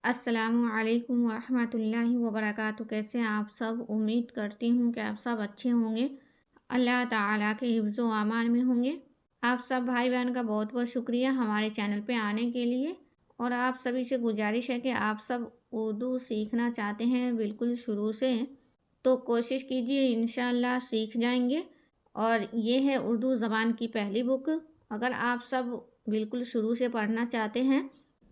अस्सलामु अलैकुम वरहमतुल्लाहि वबरकातुहू। कैसे हैं आप सब? उम्मीद करती हूँ कि आप सब अच्छे होंगे, अल्लाह ताला के हिफ्ज़ व अमान में होंगे। आप सब भाई बहन का बहुत बहुत शुक्रिया हमारे चैनल पे आने के लिए। और आप सभी से गुजारिश है कि आप सब उर्दू सीखना चाहते हैं बिल्कुल शुरू से, तो कोशिश कीजिए, इंशाअल्लाह सीख जाएंगे। और ये है उर्दू ज़बान की पहली बुक। अगर आप सब बिल्कुल शुरू से पढ़ना चाहते हैं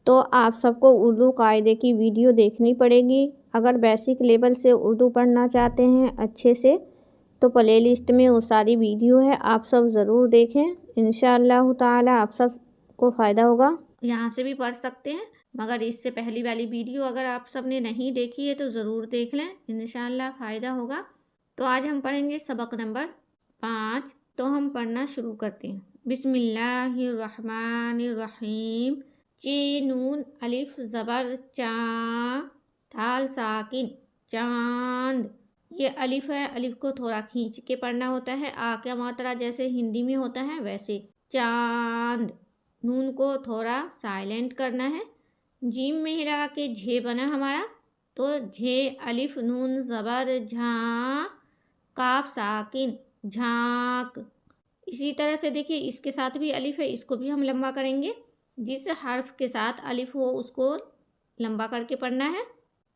तो आप सबको उर्दू कायदे की वीडियो देखनी पड़ेगी। अगर बेसिक लेवल से उर्दू पढ़ना चाहते हैं अच्छे से, तो प्लेलिस्ट में वो सारी वीडियो है, आप सब ज़रूर देखें। इंशाअल्लाह ताला आप सबको फ़ायदा होगा। यहाँ से भी पढ़ सकते हैं, मगर इससे पहली वाली वीडियो अगर आप सब ने नहीं देखी है तो ज़रूर देख लें, इंशाअल्लाह फ़ायदा होगा। तो आज हम पढ़ेंगे सबक नंबर 5। तो हम पढ़ना शुरू करते हैं। बिस्मिल्लाहिर्रहमानिर्रहीम। चे नून अलिफ ज़बर चा, थाल साकिन चांद। ये अलिफ है, अलिफ को थोड़ा खींच के पढ़ना होता है। आ का मात्रा जैसे हिंदी में होता है वैसे चांद। नून को थोड़ा साइलेंट करना है। जीम में ही लगा के झे बना हमारा, तो झे अलिफ नून ज़बर झा, काफ साकिन झांक। इसी तरह से देखिए, इसके साथ भी अलिफ है, इसको भी हम लंबा करेंगे। जिस हर्फ के साथ अलिफ हो उसको लंबा करके पढ़ना है,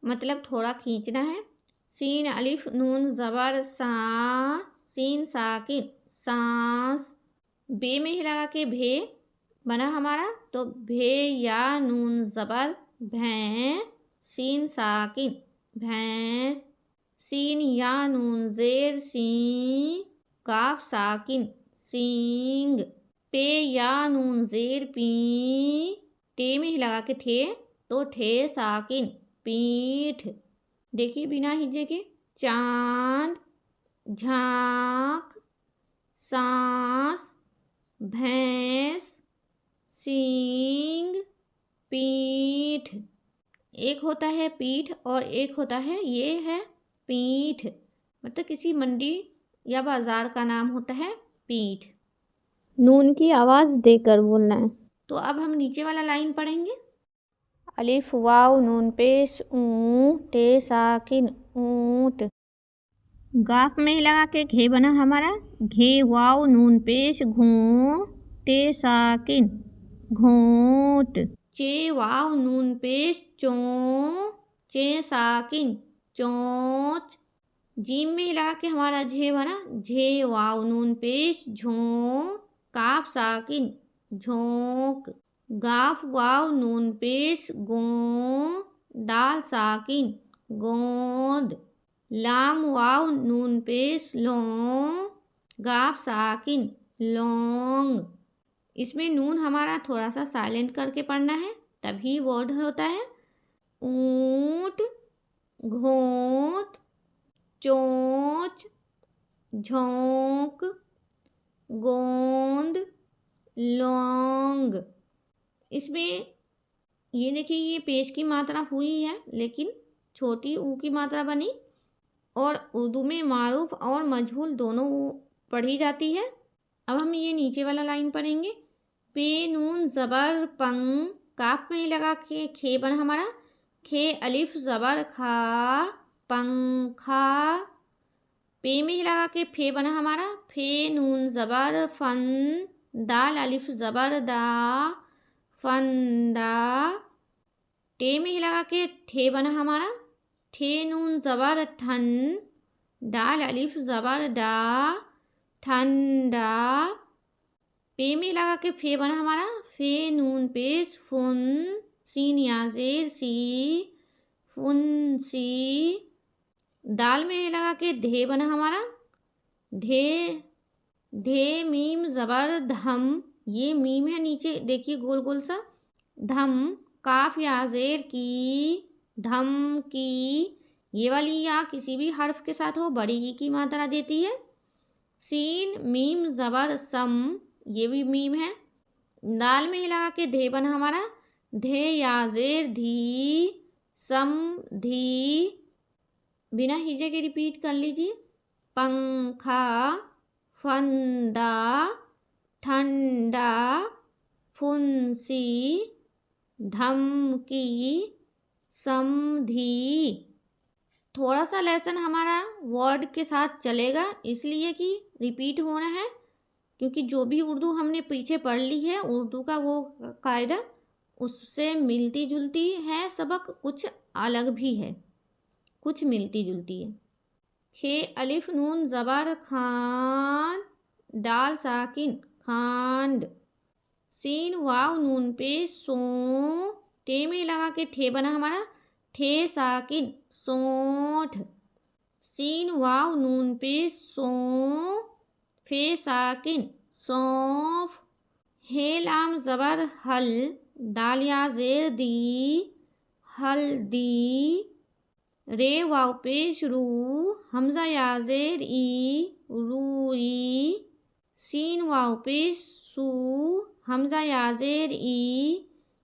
मतलब थोड़ा खींचना है। सीन अलिफ नून ज़बर सा, सीन साकिन सांस। बे में ही लगा के भे बना हमारा, तो भे या नून ज़बर भैं, सीन साकिन भैंस। सीन या नून ज़ेर सी, काफ साकिन सींग। पे या नून ज़ेर पी, टे में ही लगा के थे, तो ठे साकिन पीठ। देखिए बिना हिज्जे के चांद, झांक, सांस, भैंस, सींग, पीठ। एक होता है पीठ और एक होता है ये है पीठ, मतलब किसी मंडी या बाजार का नाम होता है पीठ। नून की आवाज़ देकर बोलना है। तो अब हम नीचे वाला लाइन पढ़ेंगे। अलिफ वाव नून पेश ऊ, टे साकिन ऊंट। गाफ में लगा के घे बना हमारा, घे वाव नून पेश घू, टे साकिन घूंट। चे वाव नून पेश चो, चे साकिन चोंच। जीम में लगा के हमारा झे बना, झे वाव नून पेश झो, काफ साकिन झोंक। गाफ वाव नून पेश गो, दाल साकिन गोंद। लाम वाव नून पेश लो, गाफ साकिन लौंग। इसमें नून हमारा थोड़ा सा साइलेंट करके पढ़ना है, तभी वर्ड होता है। ऊंट, घोंट, चोंच, झोंक, गोंद, लौंग। इसमें ये देखिए, ये पेश की मात्रा हुई है लेकिन छोटी ऊ की मात्रा बनी। और उर्दू में मारूफ और मजहूल दोनों पढ़ी जाती है। अब हम ये नीचे वाला लाइन पढ़ेंगे। पे नून ज़बर पंग, काफ में लगा के खे बना हमारा, खे अलिफ ज़बर खा, पंखा। पे में ही लगा के फे बना हमारा, फे नून ज़बर फन, दाल अलिफ ज़बर दा, फंदा। टे में ही लगा के ठे बना हमारा, ठे नून ज़बर ठन, दाल अलिफ ज़बर दा, ठंडा। पे में लगा के फे बना हमारा, फे नून पेश फुन, सीन या ज़ेर सी, फुंसी। दाल में लगा के धे बना हमारा, धे, धे मीम ज़बर धम। ये मीम है नीचे देखिए गोल गोल सा, धम। काफ या ज़ेर की, धम की। ये वाली या किसी भी हर्फ के साथ हो बड़ी ही की मात्रा देती है। सीन मीम ज़बर सम, ये भी मीम है। दाल में ही लगा के धे बना हमारा, धे या ज़ेर धी, सम धी। बिना हिजे के रिपीट कर लीजिए। पंखा, फंदा, ठंडा, फुंसी, धमकी, समधी। थोड़ा सा लेसन हमारा वर्ड के साथ चलेगा, इसलिए कि रिपीट होना है, क्योंकि जो भी उर्दू हमने पीछे पढ़ ली है उर्दू का वो कायदा उससे मिलती जुलती है सबक, कुछ अलग भी है, कुछ मिलती जुलती है। खे अलिफ नून ज़बर खान, दाल साकिन खांड, सीन वाव नून पे सो, टे में लगा के ठे बना हमारा, ठे साकिन सोठ, सीन वाव नून पे सो, फे साकिन सौंफ, हे लाम ज़बर हल, दाल या ज़ेर दी, हल्दी, रे वाव पेश रू, हमज़ा या ज़ेर ई, रूई, सीन वाव पेश सू, हमज़ा या ज़ेर ई,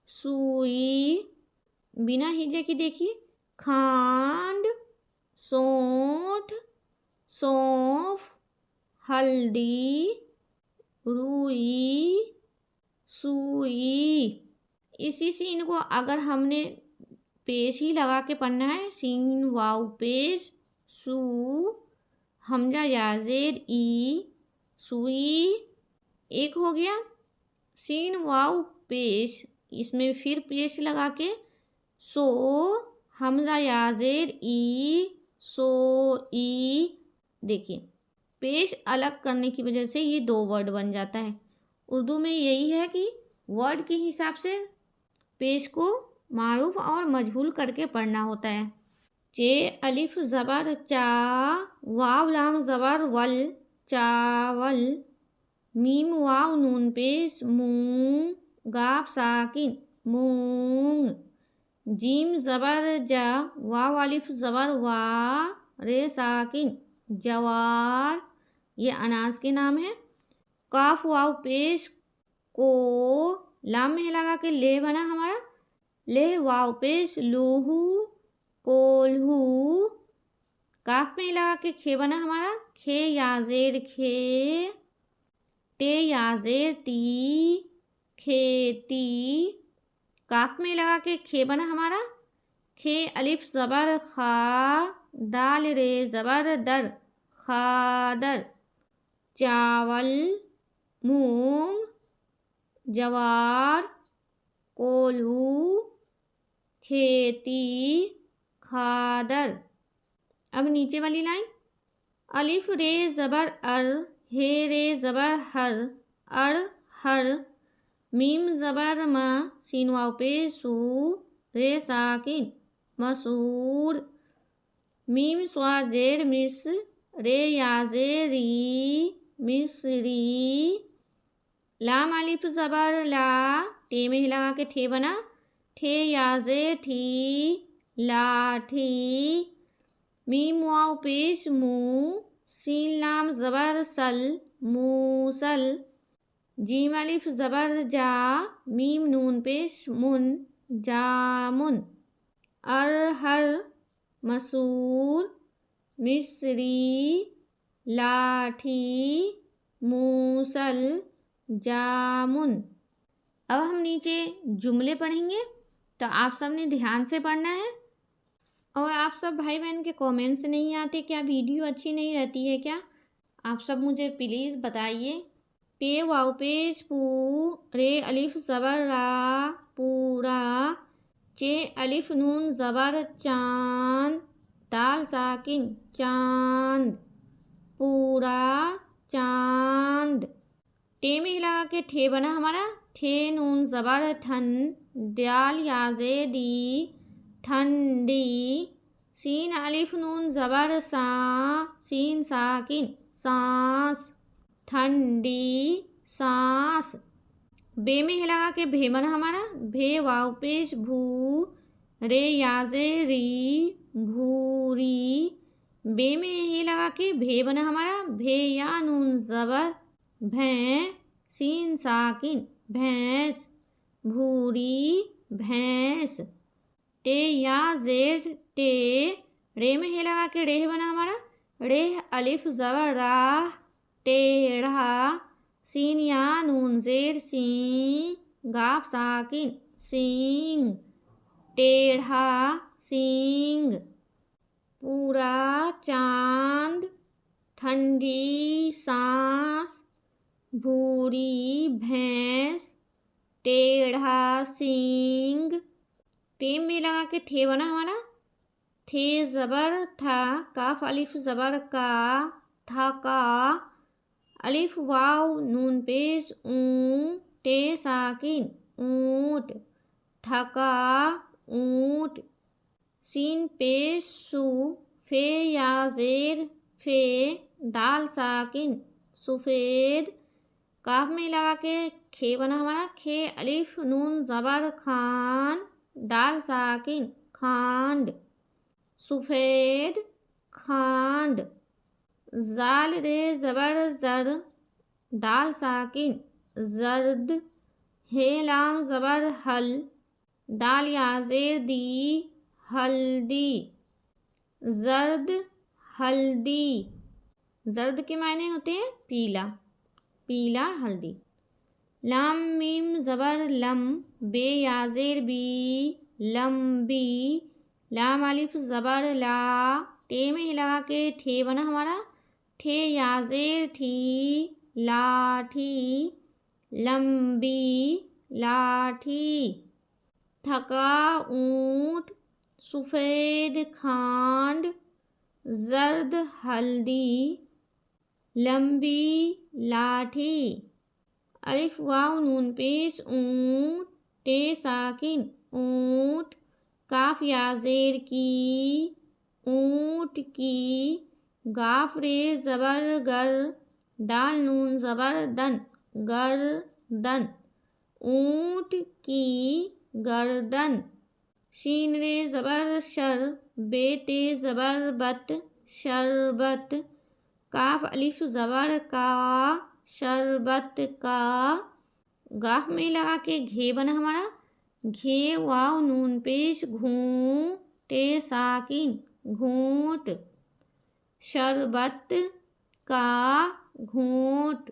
सुई। बिना हिजे की देखिए, खांड, सोंठ, सौंफ, हल्दी, रुई, सुई। इसी सीन को अगर हमने पेश ही लगा के पढ़ना है, सीन वाव पेश सू, हमजा याजेर ई, सुई, एक हो गया। सीन वाव पेश, इसमें फिर पेश लगा के सो, हमजा याजेर ई, सो ई। देखिए पेश अलग करने की वजह से ये दो वर्ड बन जाता है। उर्दू में यही है कि वर्ड के हिसाब से पेश को मारूफ और मजहूल करके पढ़ना होता है। चे अलिफ ज़बर चा, वाव लाम ज़बर वल, चावल, मीम वाव नून पेश मू, गाफ साकिन मूंग, जीम ज़बर जा, वाव अलिफ ज़बर वा, रे साकिन जवार, ये अनाज के नाम है। काफ वाव पेश को, लाम में लगा के ले बना हमारा, ले वाव पेश लूहू, कोल्हू, काफ में लगा के खे बना हमारा, खे याजेर खे, ते याजेर ती, खेती, काफ में लगा के खे बना हमारा, खे अलिफ ज़बर खा, दाल रे ज़बर दर, खादर, चावल, मूंग, जवार, कोल्हू, खेती, खादर। अब नीचे वाली लाइन, अलिफ रे ज़बर अर, हे रे ज़बर हर, अर हर, मीम ज़बर म, सीन वाव पेशू, रे साकिन मसूर, मीम स्वा जेर मिस, रे याजेरी, मिस्री, लाम अलिफ ज़बर ला, टे में लगा के ठे बना, ठे याजे थी, लाठी, मीम वाव पेश मू, सीन लाम ज़बर सल, मूसल, जीम अलिफ ज़बर जा, मीम नून पेश मुन, जामुन, अरहर, मसूर, मिस्री, लाठी, मूसल, जामुन। अब हम नीचे जुमले पढ़ेंगे, तो आप सब ने ध्यान से पढ़ना है। और आप सब भाई बहन के कमेंट्स नहीं आते क्या, वीडियो अच्छी नहीं रहती है क्या? आप सब मुझे प्लीज़ बताइए। पे वाव पेश पू, रे अलिफ ज़बर रा, पूरा, चे अलिफ नून ज़बर चांद, दाल साकिन चांद, पूरा चांद, टे में लगा के ठे बना हमारा, ठे नून ज़बर ठन, दाल याजे दी, ठंडी, सीन अलिफ नून ज़बर सा, सीन साकिन सांस, ठंडी सांस। बे में लगा के भे बना हमारा, भे वाव पेश भू, रे याजे री, भूरी, बे में ही लगा के भे बना हमारा, भे या नून ज़बर भैं, सीन साकिन भैंस, भूरी भैंस, टे या जेर टे, रे में ही लगा के रेह बना हमारा, रेह अलिफ ज़बर राह, टेढ़ा, सीन या नून जेर सी, गाफ साकिन सींग, टेढ़ा सींग, पूरा चांद, ठंडी सांस, भूरी भैंस, टेढ़ा सींग। ते में लगा के थे बना हमारा। थे ज़बर था, काफ अलिफ ज़बर का, था का, अलिफ वाव नून पेश ऊ, टे साकिन ऊंट, थका ऊंट, सीन पेश सु, फे या जेर फे, दाल साकिन सफ़ेद। काफ में लगा के खे बना हमारा। खे अलिफ नून ज़बर खान, दाल साकिन खांड, सफ़ेद खांड। जाल रे ज़बर जर, दाल साकिन जर्द, हे लाम ज़बर हल, दाल या जेर दी, हल्दी, जर्द हल्दी। जर्द के मायने होते हैं पीला, पीला हल्दी। लाम मीम ज़बर लम, बे या जेर बी, लंबी, लाम अलिफ ज़बर ला, टे में लगा के थे बना हमारा। थे या जेर थी, लाठी, लंबी लाठी। थका ऊंट, सफ़ेद खांड, जर्द हल्दी, लंबी लाठी। अलिफ वाव नून पेश ऊंट, टे साकिन ऊंट, काफ या जेर की, ऊंट की, गाफ रे ज़बर गर, दाल नून ज़बर दन, गर्दन, ऊंट की गर्दन। शीन रे ज़बर शर, बेते ज़बर बत, शरबत, काफ अलिफ ज़बर का, शरबत का। गाफ में लगा के घे बना हमारा। घे वाव नून पेश घूं, टे साकिन घूंट, शरबत का घूंट,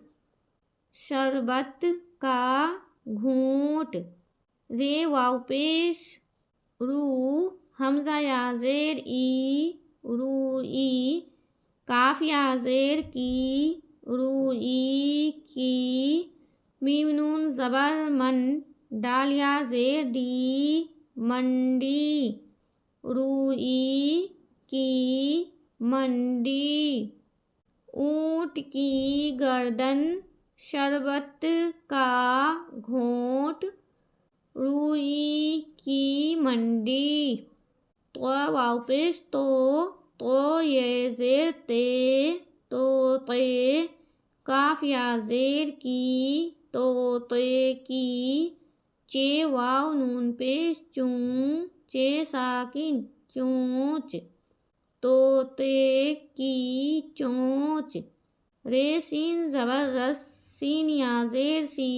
शरबत का घूंट। रे वाव पेश रू, हमजा या जेर ई, रूई, काफ या जेर की, रूई की, मीम नून ज़बर मन, दाल या जेर डी, मंडी, रूई की मंडी। ऊंट की गर्दन, शरबत का घोंट, रूई की मंडी। तो वाव पेश तो ये जेर ते, तो ते, काफ या जेर की, तो ते की, चे वाव नून पेश चूं, चे साकिन चोंच, तोते की चोंच। रे सीन ज़बर रस, सीन या जेर सी,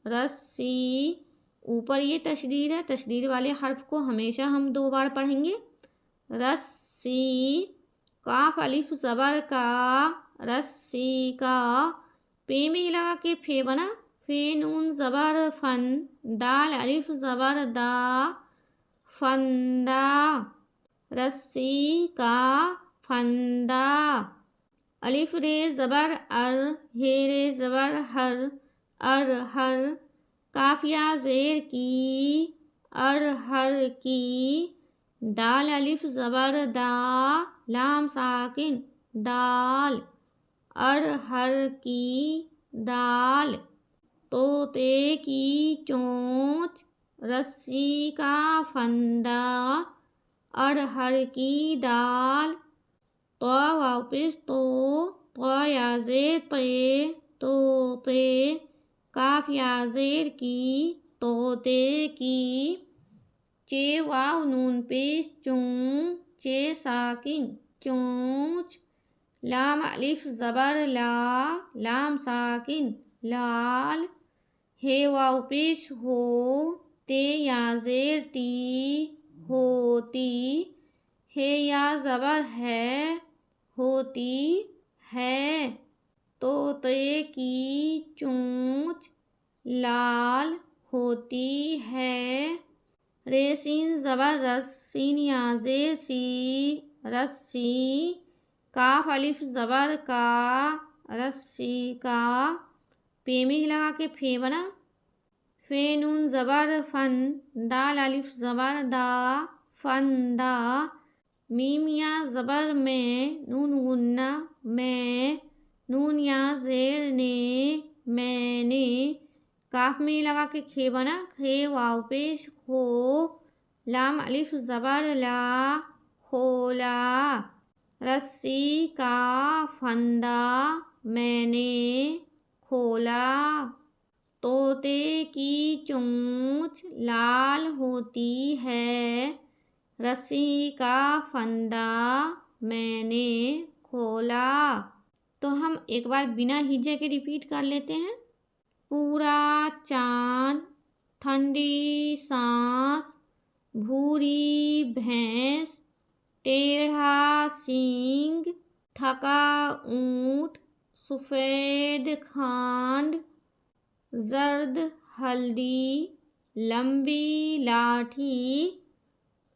रस्सी। ऊपर ये तशदीद है, तशदीद वाले हर्फ को हमेशा हम 2 बार पढ़ेंगे। रस्सी, काफ अलिफ ज़बर का, रस्सी का, पे में लगा के फे बना। फे नून ज़बर फन, दाल अलिफ ज़बर दा, फंदा, रस्सी का फंदा। अलिफ रे ज़बर अर, हे रे ज़बर हर, अर हर, काफ या जेर की, अर हर की, दाल अलिफ ज़बर दा, लाम साकिन दाल, अर हर की दाल। तोते की चोंच, रस्सी का फंदा, अरहर की दाल। तो वापिस तो या जेर ते, तो ते, काफ या जेर की, तोते की। चे वाव नून पेश चूं, चे साकिन चोंच। लाम अलिफ ज़बर ला, लाम साकिन लाल। हे वाव पेश हो, ते या जेर ती, होती। हे या ज़बर है, होती है। तोते की चोंच लाल होती है। रेसीन ज़बर रस्सीन या ज़ेर सी रस्सी। काफ अलिफ ज़बर का रस्सी का। पे में ही लगा के फे बना। फे नून ज़बर फन दाल अलिफ ज़बर दा फन दा। मीम या ज़बर में नून गुन्ना में नून या ज़ेर ने मैंने। काफ में लगा के खे बना खे वाव पेश खो। लाम अलिफ ज़बर ला खोला। रस्सी का फंदा मैंने खोला। तोते की चोंच लाल होती है। रस्सी का फंदा मैंने खोला। तो हम एक बार बिना हिज्जे के रिपीट कर लेते हैं। पूरा चांद, ठंडी सांस, भूरी भैंस, टेढ़ा सींग, थका ऊंट, सफ़ेद खांड, जर्द हल्दी, लंबी लाठी,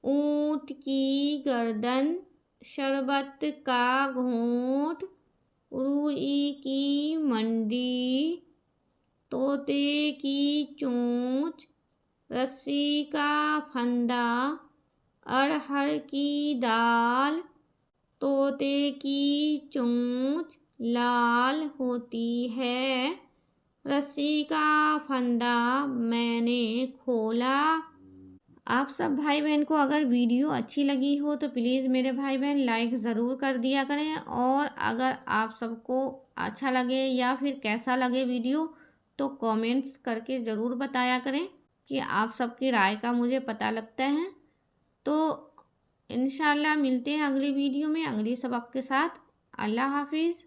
ऊंट की गर्दन, शरबत का घोंट, रुई की मंडी, तोते की चोंच, रस्सी का फंदा, अरहर की दाल। तोते की चोंच लाल होती है। रस्सी का फंदा मैंने खोला। आप सब भाई बहन को अगर वीडियो अच्छी लगी हो तो प्लीज़ मेरे भाई बहन लाइक ज़रूर कर दिया करें। और अगर आप सबको अच्छा लगे या फिर कैसा लगे वीडियो तो कमेंट्स करके ज़रूर बताया करें कि आप सबकी राय का मुझे पता लगता है। तो इंशाल्लाह मिलते हैं अगली वीडियो में अगली सबक के साथ। अल्लाह हाफिज़।